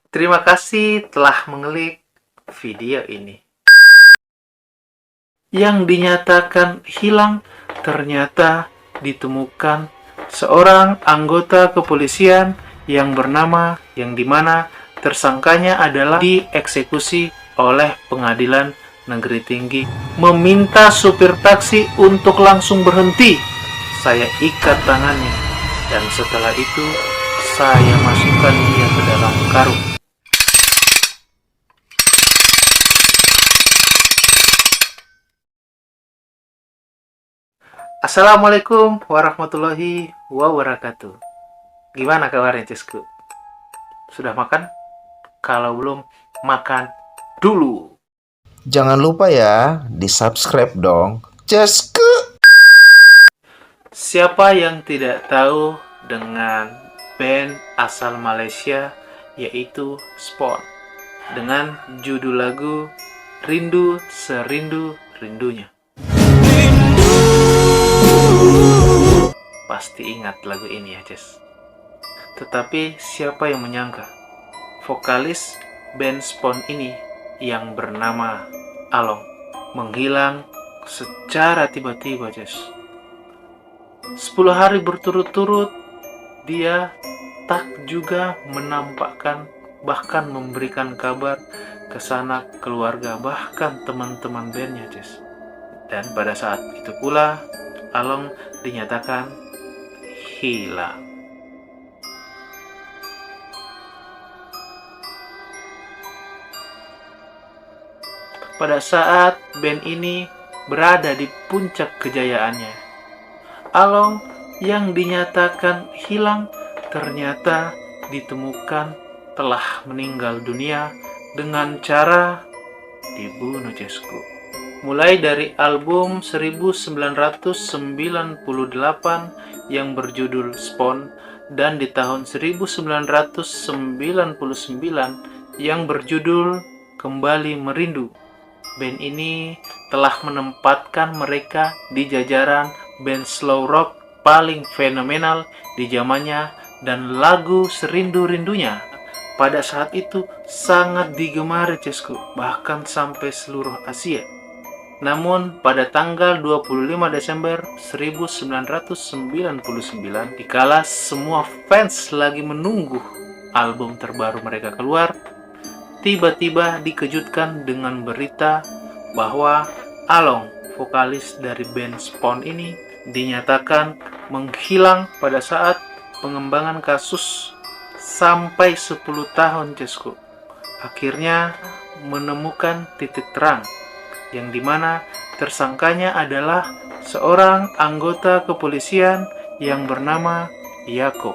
Terima kasih telah mengelik video ini. Yang dinyatakan hilang ternyata ditemukan seorang anggota kepolisian yang dimana tersangkanya adalah dieksekusi oleh Pengadilan Negeri Tinggi, meminta supir taksi untuk langsung berhenti. Saya ikat tangannya dan setelah itu saya masukkan dia ke dalam karung. Assalamualaikum warahmatullahi wabarakatuh. Gimana kabarnya, Cisku? Sudah makan? Kalau belum, makan dulu. Jangan lupa ya, di-subscribe dong. Cesku. Siapa yang tidak tahu dengan band asal Malaysia yaitu Spawn dengan judul lagu Rindu Serindu Rindunya. Pasti ingat lagu ini ya, Jess. Tetapi siapa yang menyangka vokalis band Spawn ini yang bernama Along menghilang secara tiba-tiba, Jess. 10 hari berturut-turut dia tak juga menampakkan, bahkan memberikan kabar ke sanak keluarga, bahkan teman-teman bandnya, Jess. Dan pada saat itu pula Along dinyatakan hilang. Pada saat band ini berada di puncak kejayaannya, Along yang dinyatakan hilang ternyata ditemukan telah meninggal dunia dengan cara dibunuh, Jesku. Mulai dari album 1998 yang berjudul Spawn dan di tahun 1999 yang berjudul Kembali Merindu. Band ini telah menempatkan mereka di jajaran band slow rock paling fenomenal di zamannya, dan lagu Serindu-Rindunya pada saat itu sangat digemari, Cesku, bahkan sampai seluruh Asia. Namun pada tanggal 25 Desember 1999, dikala semua fans lagi menunggu album terbaru mereka keluar, tiba-tiba dikejutkan dengan berita bahwa Along, vokalis dari band Spawn ini, dinyatakan menghilang pada saat pengembangan kasus sampai 10 tahun, Cesku. Akhirnya menemukan titik terang, yang dimana tersangkanya adalah seorang anggota kepolisian yang bernama Yakob.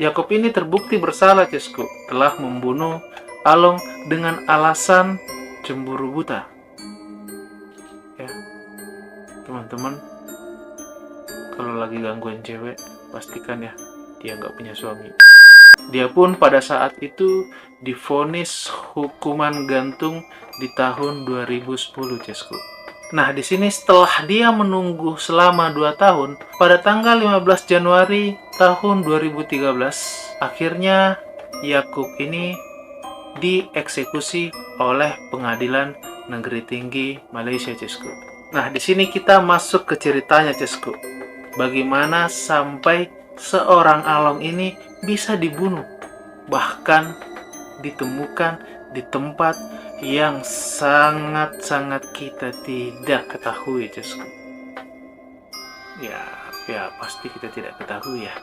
Yakob ini terbukti bersalah, Cesku, telah membunuh Along dengan alasan cemburu buta. Ya, teman-teman, kalau lagi gangguin cewek, pastikan ya dia nggak punya suami. Dia pun pada saat itu divonis hukuman gantung di tahun 2010, Cesku. Nah, di sini setelah dia menunggu selama 2 tahun, pada tanggal 15 Januari tahun 2013, akhirnya Yakub ini dieksekusi oleh Pengadilan Negeri Tinggi Malaysia, Cesku. Nah, di sini kita masuk ke ceritanya, Cesku. Bagaimana sampai seorang Along ini bisa dibunuh, bahkan ditemukan di tempat yang sangat-sangat kita tidak ketahui, Cesku. Ya pasti kita tidak ketahui ya.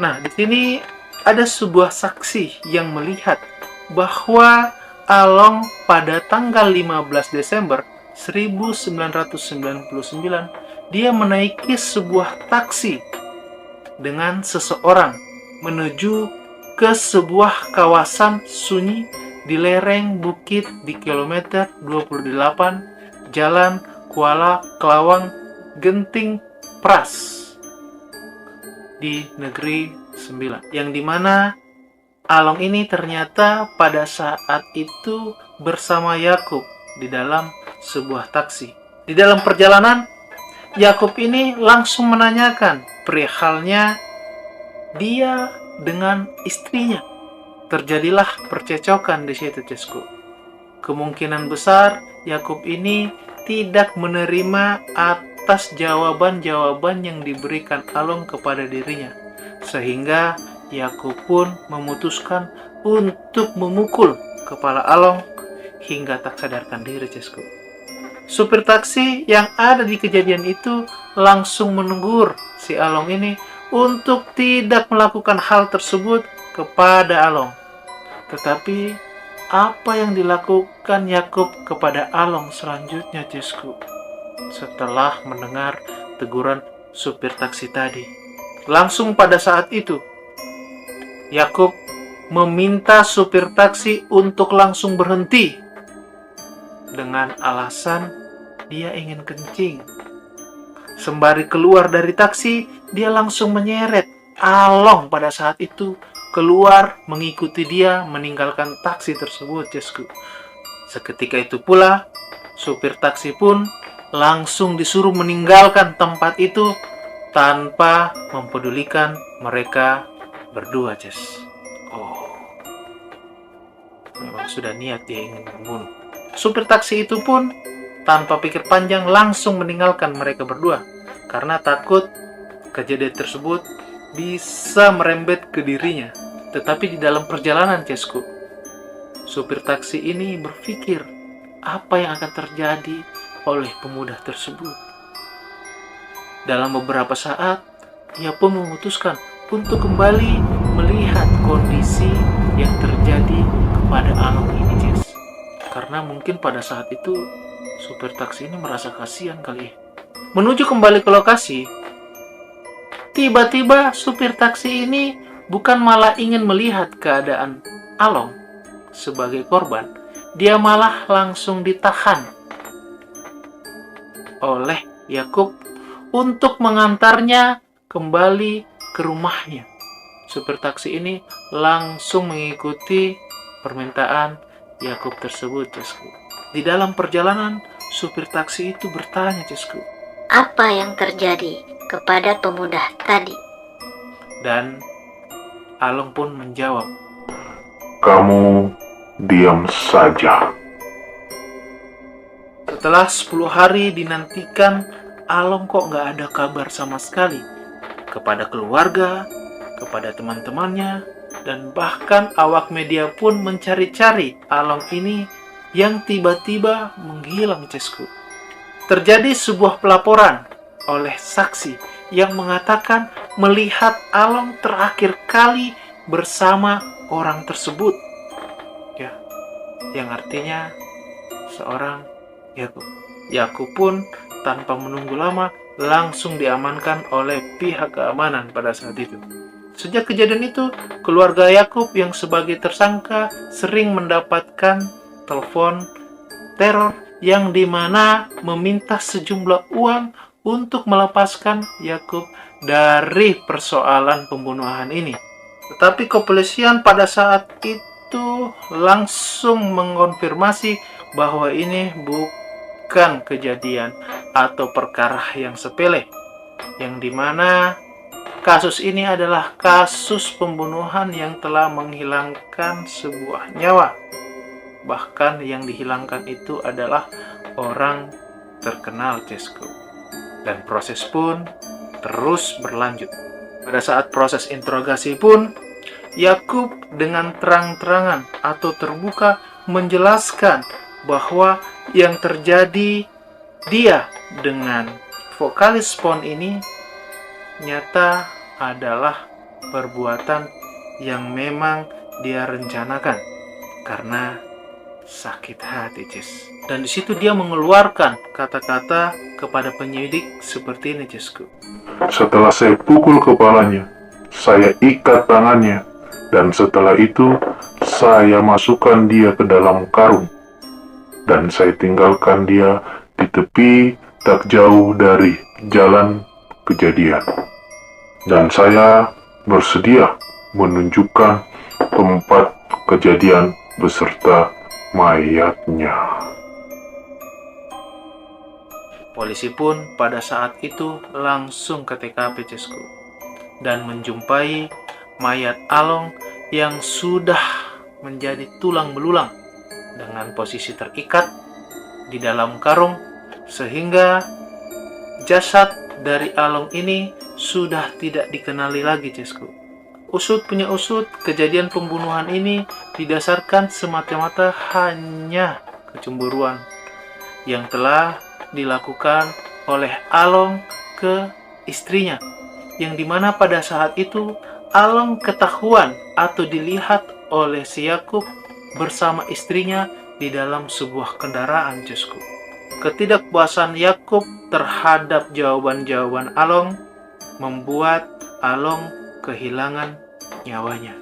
Nah, di sini ada sebuah saksi yang melihat bahwa Along pada tanggal 15 Desember 1999 dia menaiki sebuah taksi dengan seseorang menuju ke sebuah kawasan sunyi di lereng bukit di kilometer 28 Jalan Kuala Kelawang Genting Pras di Negeri Sembilan, yang dimana Along ini ternyata pada saat itu bersama Yakub di dalam sebuah taksi. Di dalam perjalanan, Yakub ini langsung menanyakan perihalnya dia dengan istrinya. terjadilah percecokan di situ, Cesku. Kemungkinan besar Yakub ini tidak menerima atas jawaban-jawaban yang diberikan Along kepada dirinya, sehingga Yakub pun memutuskan untuk memukul kepala Along hingga tak sadarkan diri, Cesku. Supir taksi yang ada di kejadian itu langsung menegur si Along ini untuk tidak melakukan hal tersebut kepada Along. Tetapi apa yang dilakukan Yakub kepada Along selanjutnya, Cesku? Setelah mendengar teguran supir taksi tadi, langsung pada saat itu Yakub meminta supir taksi untuk langsung berhenti dengan alasan dia ingin kencing. Sembari keluar dari taksi, dia langsung menyeret Along pada saat itu keluar mengikuti dia meninggalkan taksi tersebut, Cesku. Seketika itu pula supir taksi pun langsung disuruh meninggalkan tempat itu tanpa mempedulikan mereka berdua, Ces. Oh, memang sudah niat dia ingin membunuh. Supir taksi itu pun tanpa pikir panjang langsung meninggalkan mereka berdua karena takut kejadian tersebut bisa merembet ke dirinya. Tetapi di dalam perjalanan, Cesku, supir taksi ini berpikir apa yang akan terjadi oleh pemuda tersebut. Dalam beberapa saat, ia pun memutuskan untuk kembali melihat kondisi yang terjadi kepada Along ini, Ces. Karena mungkin pada saat itu supir taksi ini merasa kasihan kali. Menuju kembali ke lokasi, tiba-tiba supir taksi ini bukan malah ingin melihat keadaan Along sebagai korban, dia malah langsung ditahan oleh Yakub untuk mengantarnya kembali ke rumahnya. Supir taksi ini langsung mengikuti permintaan Yakub tersebut, Cesku. Di dalam perjalanan, supir taksi itu bertanya, Cesku, apa yang terjadi kepada pemuda tadi? Dan Along pun menjawab, kamu diam saja. setelah 10 hari dinantikan, Along kok nggak ada kabar sama sekali kepada keluarga, kepada teman-temannya, dan bahkan awak media pun mencari-cari Along ini yang tiba-tiba menghilang, Cesku. Terjadi sebuah pelaporan oleh saksi yang mengatakan melihat Along terakhir kali bersama orang tersebut. Ya, yang artinya seorang Yakub. Yakub pun tanpa menunggu lama langsung diamankan oleh pihak keamanan pada saat itu. Sejak kejadian itu, keluarga Yakub yang sebagai tersangka sering mendapatkan telepon teror yang dimana meminta sejumlah uang untuk melepaskan Yakub dari persoalan pembunuhan ini. Tetapi kepolisian pada saat itu langsung mengonfirmasi bahwa ini bukan kejadian atau perkara yang sepele, yang dimana kasus ini adalah kasus pembunuhan yang telah menghilangkan sebuah nyawa. Bahkan yang dihilangkan itu adalah orang terkenal, Cesku. Dan proses pun terus berlanjut. Pada saat proses interogasi pun, Yakub dengan terang-terangan atau terbuka menjelaskan bahwa yang terjadi dia dengan vokalis PON ini nyata adalah perbuatan yang memang dia rencanakan karena sakit hati, Cis. Dan di situ dia mengeluarkan kata-kata kepada penyidik seperti ini, Cisku. Setelah saya pukul kepalanya, saya ikat tangannya, dan setelah itu saya masukkan dia ke dalam karung, dan saya tinggalkan dia di tepi tak jauh dari jalan kejadian. Dan saya bersedia menunjukkan tempat kejadian beserta mayatnya. Polisi pun pada saat itu langsung ke TKP, Cesku, dan menjumpai mayat Along yang sudah menjadi tulang belulang dengan posisi terikat di dalam karung, sehingga jasad dari Along ini sudah tidak dikenali lagi, Cesku. Usut punya usut, kejadian pembunuhan ini didasarkan semata-mata hanya kecemburuan yang telah dilakukan oleh Along ke istrinya, yang dimana pada saat itu Along ketahuan atau dilihat oleh si Yakub bersama istrinya di dalam sebuah kendaraan, Cesku. Ketidakpuasan Yakub terhadap jawaban-jawaban Along membuat Along kehilangan nyawanya.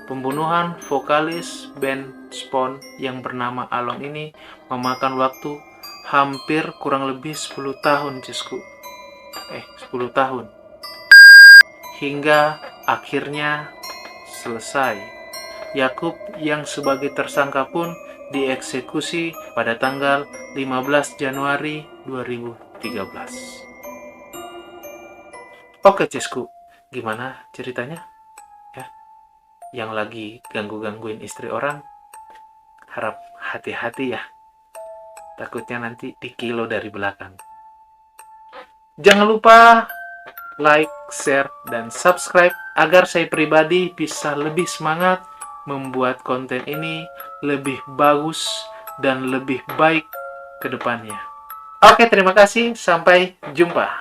Pembunuhan vokalis band Spawn yang bernama Along ini memakan waktu hampir kurang lebih 10 tahun, Cesku. 10 tahun. Hingga akhirnya selesai. Yakub yang sebagai tersangka pun dieksekusi pada tanggal 15 Januari 2013. Oke, Cesku, gimana ceritanya? Ya, yang lagi ganggu-gangguin istri orang, harap hati-hati ya. Takutnya nanti dikilo dari belakang. Jangan lupa like, share, dan subscribe agar saya pribadi bisa lebih semangat membuat konten ini lebih bagus dan lebih baik ke depannya. Oke, terima kasih. Sampai jumpa.